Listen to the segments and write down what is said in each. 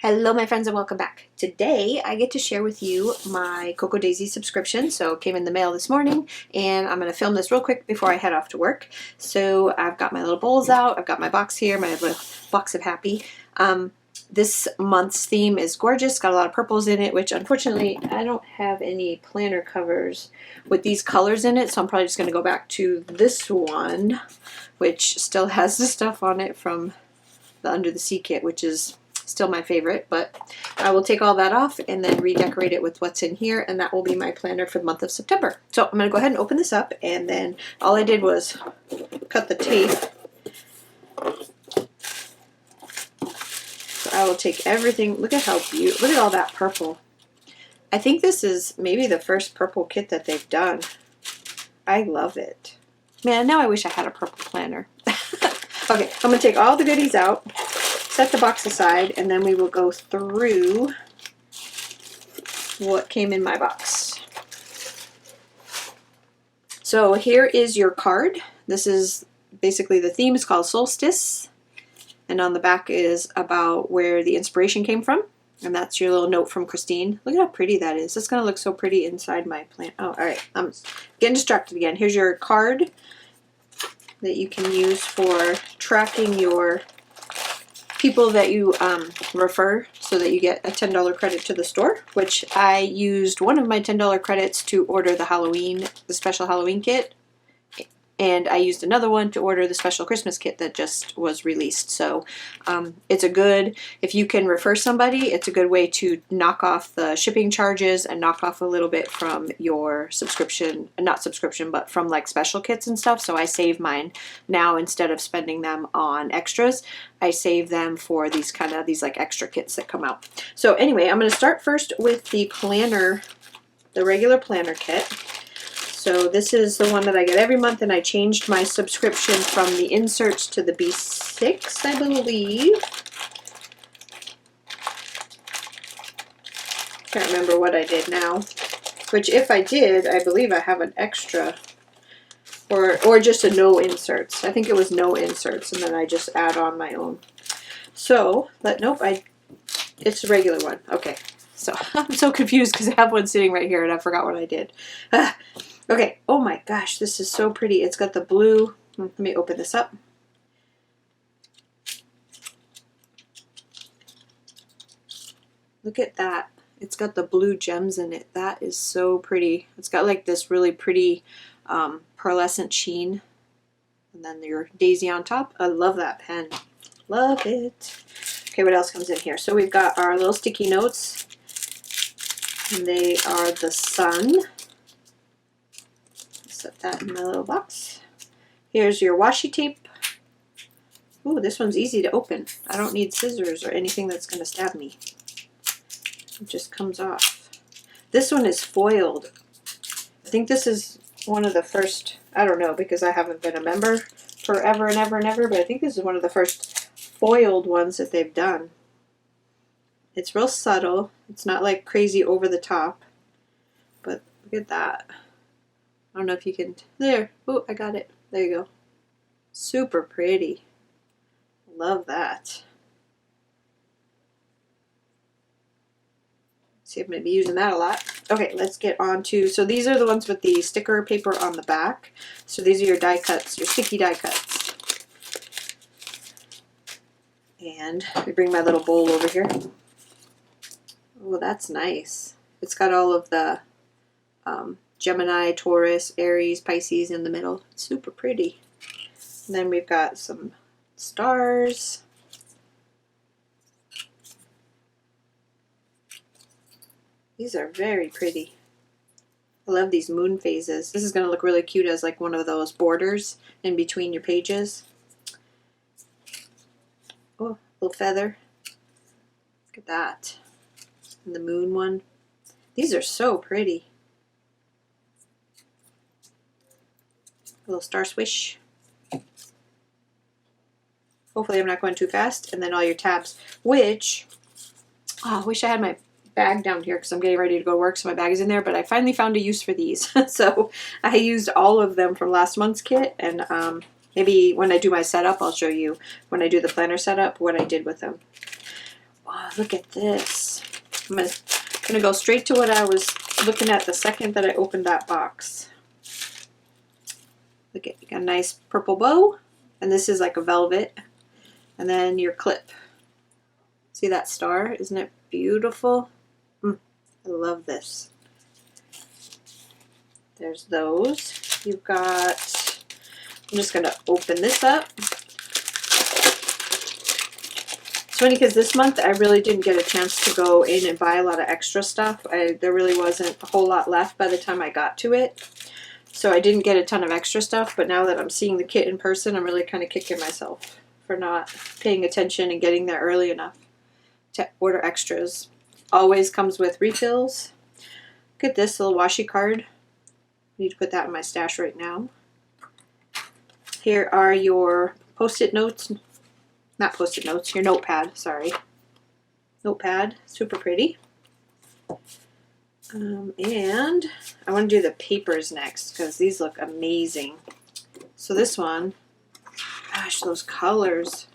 Hello my friends and welcome back. Today I get to share with you my Cocoa Daisy subscription. So it came in the mail this morning and I'm going to film this real quick before I head off to work. So I've got my little bowls out, I've got my box here, my little box of happy. This month's theme is gorgeous, got a lot of purples in it, which unfortunately I don't have any planner covers with these colors in it, so I'm probably just going to go back to this one, which still has the stuff on it from the Under the Sea kit, which is still my favorite, but I will take all that off and then redecorate it with what's in here, and that will be my planner for the month of September. So I'm going to go ahead and open this up, and then all I did was cut the tape. So I will take everything. Look at how beautiful, look at all that purple. I think this is maybe the first purple kit that they've done. I love it. Man, now I wish I had a purple planner. Okay, I'm going to take all the goodies out, set the box aside, and then we will go through what came in my box. So here is your card. This is basically the theme is called Solstice, and on the back is about where the inspiration came from, and that's your little note from Christine. Look at how pretty that is. It's going to look so pretty inside my plant. Oh, all right, I'm getting distracted again. Here's your card that you can use for tracking your people that you refer, so that you get a $10 credit to the store, which I used one of my $10 credits to order the special Halloween kit, and I used another one to order the special Christmas kit that just was released. So it's a good, if you can refer somebody, it's a good way to knock off the shipping charges and knock off a little bit from your subscription, not subscription, but from like special kits and stuff. So I save mine now. Instead of spending them on extras, I save them for these like extra kits that come out. So anyway, I'm going to start first with the planner, the regular planner kit. So this is the one that I get every month, and I changed my subscription from the inserts to the B6, I believe. Can't remember what I did now. Which, if I did, I believe I have an extra, or just a no inserts. I think it was no inserts, and then I just add on my own. So, but nope, it's a regular one. Okay, so I'm so confused because I have one sitting right here, and I forgot what I did. Okay, oh my gosh, this is so pretty. It's got the blue, let me open this up. Look at that. It's got the blue gems in it. That is so pretty. It's got like this really pretty pearlescent sheen. And then your daisy on top. I love that pen. Love it. Okay, what else comes in here? So we've got our little sticky notes. And they are the sun. Set that in my little box. Here's your washi tape. Ooh, this one's easy to open. I don't need scissors or anything that's going to stab me. It just comes off. This one is foiled. I think this is one of the first, I don't know because I haven't been a member forever and ever and ever, but I think this is one of the first foiled ones that they've done. It's real subtle. It's not like crazy over the top, but look at that. I don't know if you can, there, oh, I got it. There you go. Super pretty. Love that. See, I'm going to be using that a lot. Okay, let's get on to, so these are the ones with the sticker paper on the back. So these are your die cuts, your sticky die cuts. And we bring my little bowl over here. Oh, that's nice. It's got all of the Gemini, Taurus, Aries, Pisces in the middle. It's super pretty. And then we've got some stars. These are very pretty. I love these moon phases. This is going to look really cute as like one of those borders in between your pages. Oh, little feather. Look at that. And the moon one. These are so pretty. A little star swish. Hopefully I'm not going too fast. And then all your tabs, which, oh, I wish I had my bag down here because I'm getting ready to go to work, so my bag is in there, but I finally found a use for these. So I used all of them from last month's kit, and maybe when I do my setup, I'll show you when I do the planner setup what I did with them. Wow, look at this. I'm gonna go straight to what I was looking at the second that I opened that box. Look at, you got a nice purple bow, and this is like a velvet, and then your clip. See that star? Isn't it beautiful? I love this. There's those. You've got, I'm just gonna open this up. It's funny because this month I really didn't get a chance to go in and buy a lot of extra stuff. There really wasn't a whole lot left by the time I got to it. So I didn't get a ton of extra stuff, but now that I'm seeing the kit in person, I'm really kind of kicking myself for not paying attention and getting there early enough to order extras. Always comes with refills. Look at this little washi card. I need to put that in my stash right now. Here are your post-it notes. Not post-it notes, your notepad, sorry. Notepad, super pretty. And I want to do the papers next because these look amazing. So this one, gosh, those colors.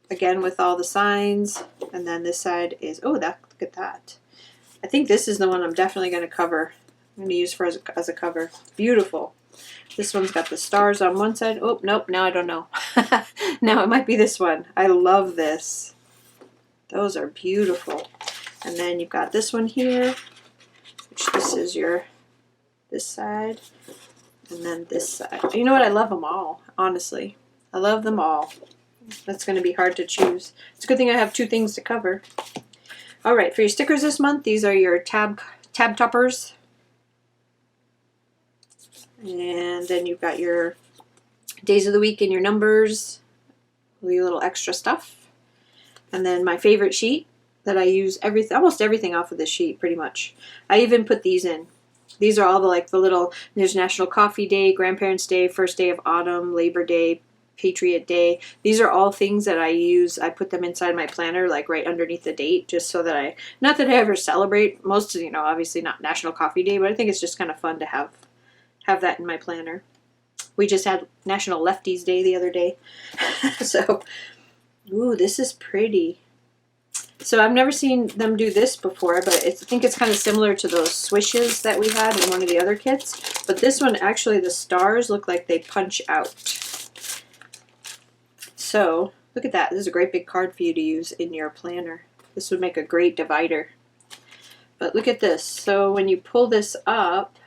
Again with all the signs. And then this side is, oh, look at that. I think this is the one I'm definitely going to cover. I'm going to use for as a cover. Beautiful. This one's got the stars on one side. Oh, nope, now I don't know. Now it might be this one. I love this. Those are beautiful. And then you've got this one here, which this is your, this side, and then this side. You know what? I love them all, honestly. I love them all. That's going to be hard to choose. It's a good thing I have two things to cover. All right, for your stickers this month, these are your tab toppers. And then you've got your days of the week and your numbers, little extra stuff. And then my favorite sheet that I use almost everything off of this sheet, pretty much. I even put these in. These are all the little, there's National Coffee Day, Grandparents' Day, First Day of Autumn, Labor Day, Patriot Day. These are all things that I use. I put them inside my planner, like right underneath the date, just so that not that I ever celebrate most, obviously not National Coffee Day, but I think it's just kind of fun to have that in my planner. We just had National Lefties Day the other day. So, ooh, this is pretty. So I've never seen them do this before, but I think it's kind of similar to those swishes that we had in one of the other kits. But this one, actually, the stars look like they punch out. So, look at that. This is a great big card for you to use in your planner. This would make a great divider. But look at this. So when you pull this up,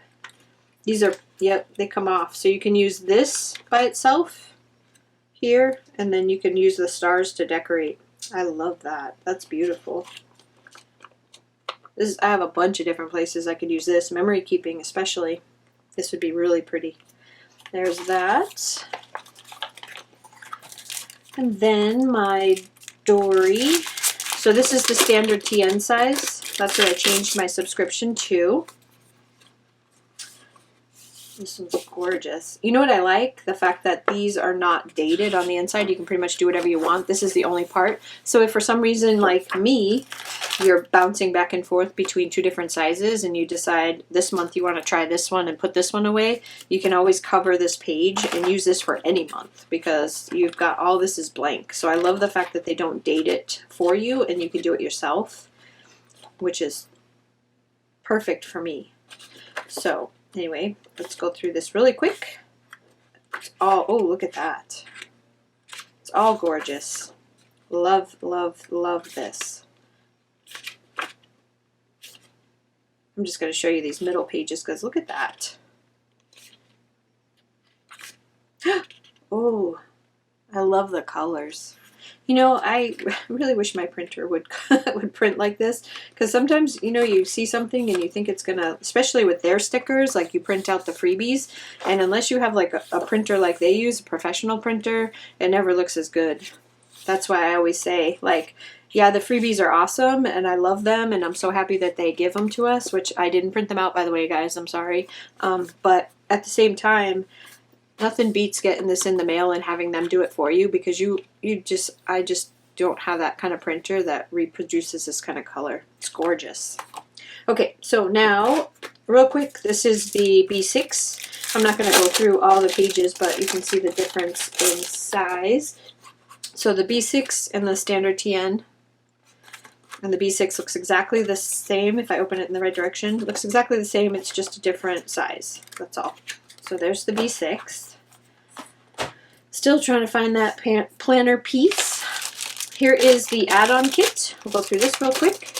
these are, yep, they come off. So you can use this by itself here, and then you can use the stars to decorate. I love that. That's beautiful. I have a bunch of different places I could use this. Memory keeping especially. This would be really pretty. There's that. And then my Dory. So this is the standard TN size. That's what I changed my subscription to. This one's gorgeous. You know what I like? The fact that these are not dated on the inside. You can pretty much do whatever you want. This is the only part. So if for some reason, like me, you're bouncing back and forth between two different sizes and you decide this month you want to try this one and put this one away, you can always cover this page and use this for any month because you've got all this is blank. So I love the fact that they don't date it for you and you can do it yourself, which is perfect for me. So anyway, let's go through this really quick. It's all, oh, look at that. It's all gorgeous. Love, love, love this. I'm just going to show you these middle pages because look at that. Oh, I love the colors. You know, I really wish my printer would would print like this because sometimes, you know, you see something and you think it's going to, especially with their stickers, like you print out the freebies, and unless you have like a printer like they use, a professional printer, it never looks as good. That's why I always say, like, yeah, the freebies are awesome and I love them and I'm so happy that they give them to us, which I didn't print them out, by the way, guys, I'm sorry. But at the same time, nothing beats getting this in the mail and having them do it for you because I just don't have that kind of printer that reproduces this kind of color. It's gorgeous. Okay, so now, real quick, this is the B6. I'm not going to go through all the pages, but you can see the difference in size. So the B6 and the standard TN, And the B6 looks exactly the same. If I open it in the right direction, it looks exactly the same. It's just a different size. That's all. So there's the B6. Still trying to find that planner piece. Here is the add-on kit. We'll go through this real quick.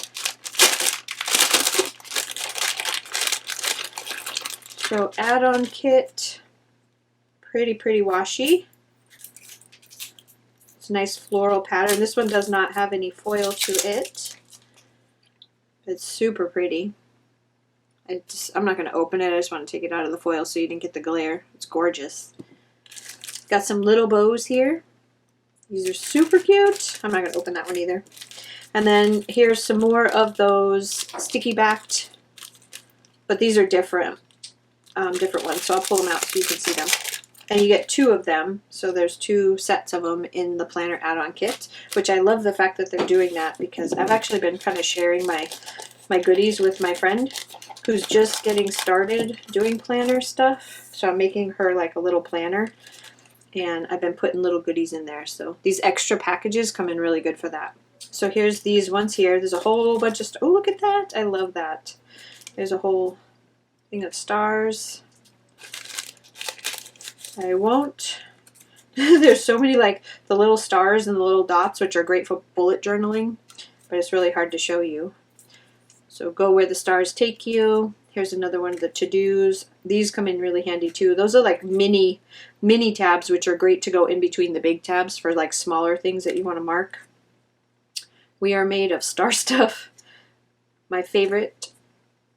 So add-on kit, pretty washi. It's a nice floral pattern. This one does not have any foil to it. It's super pretty. I'm not going to open it. I just want to take it out of the foil so you didn't get the glare. It's gorgeous. Got some little bows here. These are super cute. I'm not going to open that one either. And then here's some more of those sticky backed, but these are different ones. So I'll pull them out so you can see them. And you get 2 of them, so there's 2 sets of them in the planner add-on kit, which I love the fact that they're doing that because I've actually been kind of sharing my goodies with my friend who's just getting started doing planner stuff. So I'm making her like a little planner, and I've been putting little goodies in there. So these extra packages come in really good for that. So here's these ones here. There's a whole bunch of, oh, look at that. I love that. There's a whole thing of stars. I won't. There's so many, like the little stars and the little dots, which are great for bullet journaling, but it's really hard to show you. So go where the stars take you. Here's another one of the to-dos. These come in really handy too. Those are like mini tabs, which are great to go in between the big tabs for like smaller things that you want to mark. We are made of star stuff. My favorite.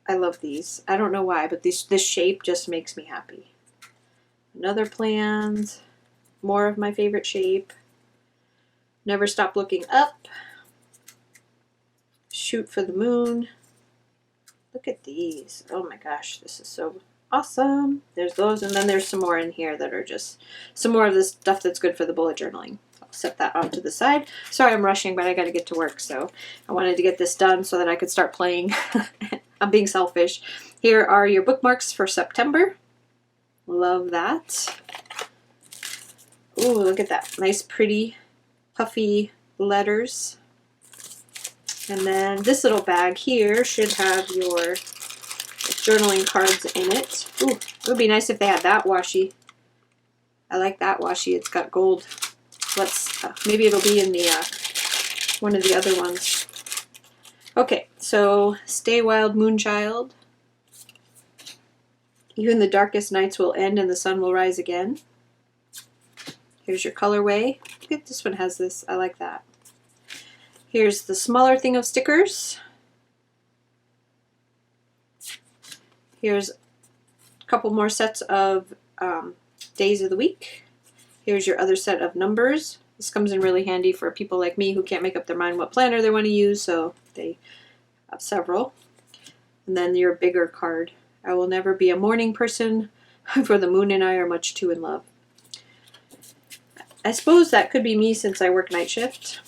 I love these. I don't know why, but this shape just makes me happy. Another plans. More of my favorite shape. Never stop looking up. Shoot for the moon. Look at these. Oh my gosh, this is so awesome. There's those, and then there's some more in here that are just some more of the stuff that's good for the bullet journaling. I'll set that off to the side. Sorry I'm rushing, but I got to get to work, so I wanted to get this done so that I could start playing. I'm being selfish. Here are your bookmarks for September. Love that. Ooh, look at that. Nice, pretty, puffy letters. And then this little bag here should have your journaling cards in it. Ooh, it would be nice if they had that washi. I like that washi. It's got gold. Let's maybe it'll be in the one of the other ones. Okay, so Stay Wild Moonchild. Even the darkest nights will end and the sun will rise again. Here's your colorway. Look at this one has this. I like that. Here's the smaller thing of stickers. Here's a couple more sets of days of the week. Here's your other set of numbers. This comes in really handy for people like me who can't make up their mind what planner they want to use, so they have several. And then your bigger card. I will never be a morning person, for the moon and I are much too in love. I suppose that could be me since I work night shift.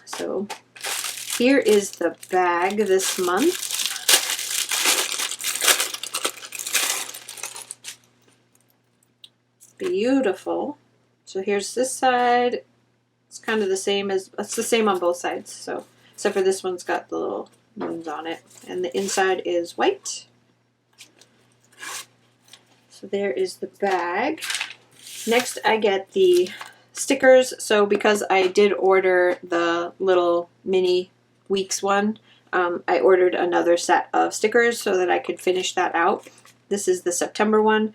So here is the bag this month. Beautiful. So here's this side. It's kind of the same as, it's the same on both sides. So except for this one's got the little moons on it. And the inside is white. So there is the bag. Next I get the stickers. So because I did order the little mini weeks one, I ordered another set of stickers so that I could finish that out. This is the September one.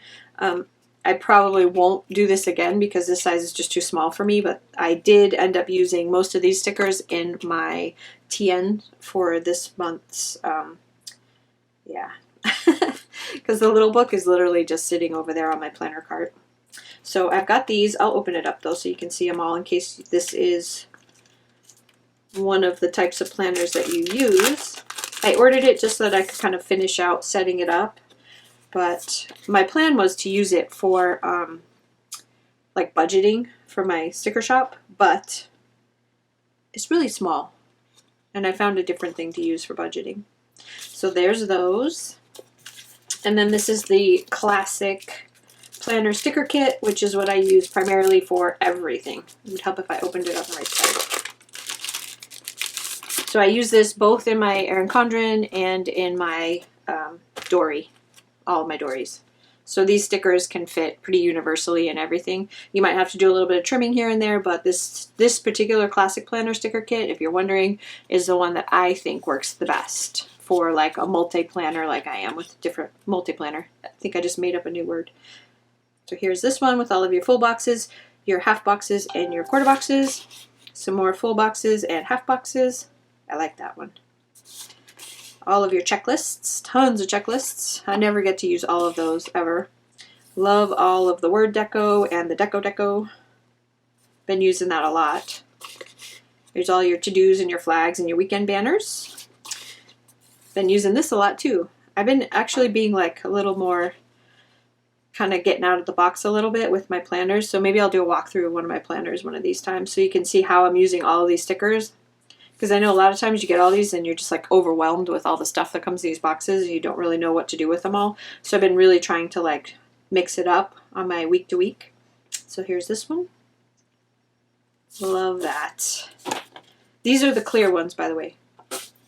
I probably won't do this again because this size is just too small for me, but I did end up using most of these stickers in my TN for this month's, yeah, because the little book is literally just sitting over there on my planner cart. So I've got these. I'll open it up though so you can see them all in case this is one of the types of planners that you use. I ordered it just so that I could kind of finish out setting it up, but my plan was to use it for like budgeting for my sticker shop, but it's really small and I found a different thing to use for budgeting. So there's those. And then this is the classic planner sticker kit, which is what I use primarily for everything. It would help if I opened it on the right side. So I use this both in my Erin Condren and in my Dory, all of my Dories. So these stickers can fit pretty universally in everything. You might have to do a little bit of trimming here and there, but this particular classic planner sticker kit, if you're wondering, is the one that I think works the best for like a multi-planner like I am with different multi-planner. I think I just made up a new word. So here's this one with all of your full boxes, your half boxes, and your quarter boxes. Some more full boxes and half boxes. I like that one. All of your checklists, tons of checklists. I never get to use all of those ever. Love all of the word deco and the deco. Been using that a lot. There's all your to-dos and your flags and your weekend banners. Been using this a lot too. I've been actually being like a little more kind of getting out of the box a little bit with my planners. So maybe I'll do a walkthrough of one of my planners one of these times so you can see how I'm using all of these stickers. Because I know a lot of times you get all these and you're just like overwhelmed with all the stuff that comes in these boxes and you don't really know what to do with them all. So I've been really trying to like mix it up on my week to week. So here's this one. Love that. These are the clear ones, by the way,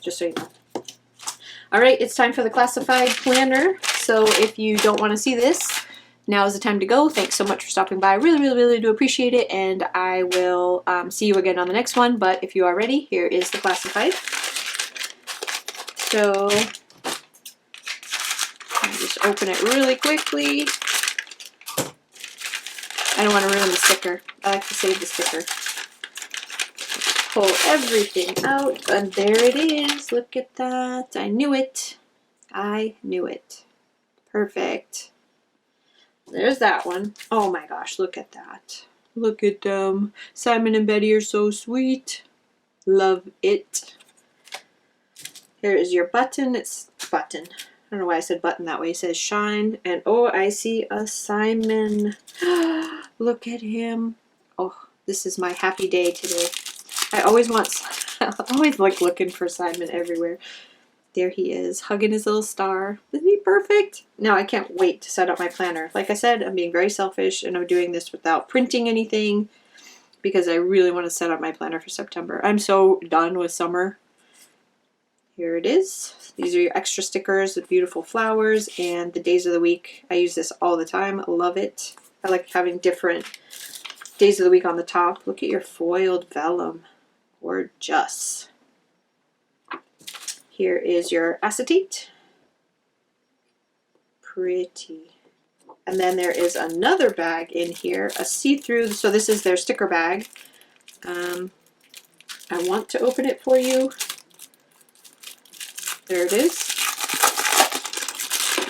just so you know. All right, it's time for the classified planner. So if you don't want to see this, now is the time to go. Thanks so much for stopping by. I really do appreciate it, and I will see you again on the next one. But if you are ready, here is the classified. So I'll just open it really quickly. I don't want to ruin the sticker. I like to save the sticker. Pull everything out, and there it is. Look at that. I knew it. I knew it. Perfect. There's that one. Oh my gosh, look at that. Look at them. Simon and Betty are so sweet. Love it. Here is your button. It's button. I don't know why I said button that way. It says shine. And oh, I see a Simon. Look at him. Oh, this is my happy day today. I always like looking for Simon everywhere. There he is, hugging his little star. Isn't he perfect? Now I can't wait to set up my planner. Like I said, I'm being very selfish and I'm doing this without printing anything because I really want to set up my planner for September. I'm so done with summer. Here it is. These are your extra stickers with beautiful flowers and the days of the week. I use this all the time. I love it. I like having different days of the week on the top. Look at your foiled vellum. Gorgeous. Here is your acetate. Pretty. And then there is another bag in here, a see-through. So this is their sticker bag. I want to open it for you. There it is.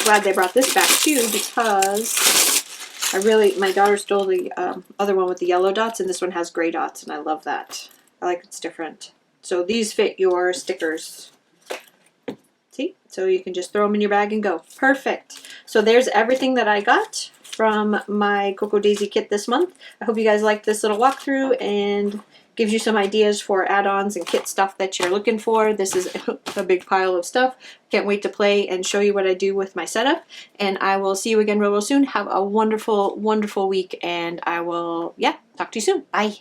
Glad they brought this back too because my daughter stole the other one with the yellow dots and this one has gray dots and I love that. I like it's different. So these fit your stickers. See? So you can just throw them in your bag and go. Perfect. So there's everything that I got from my Cocoa Daisy kit this month. I hope you guys liked this little walkthrough and gives you some ideas for add-ons and kit stuff that you're looking for. This is a big pile of stuff. Can't wait to play and show you what I do with my setup. And I will see you again real soon. Have a wonderful, wonderful week. And I will, talk to you soon. Bye.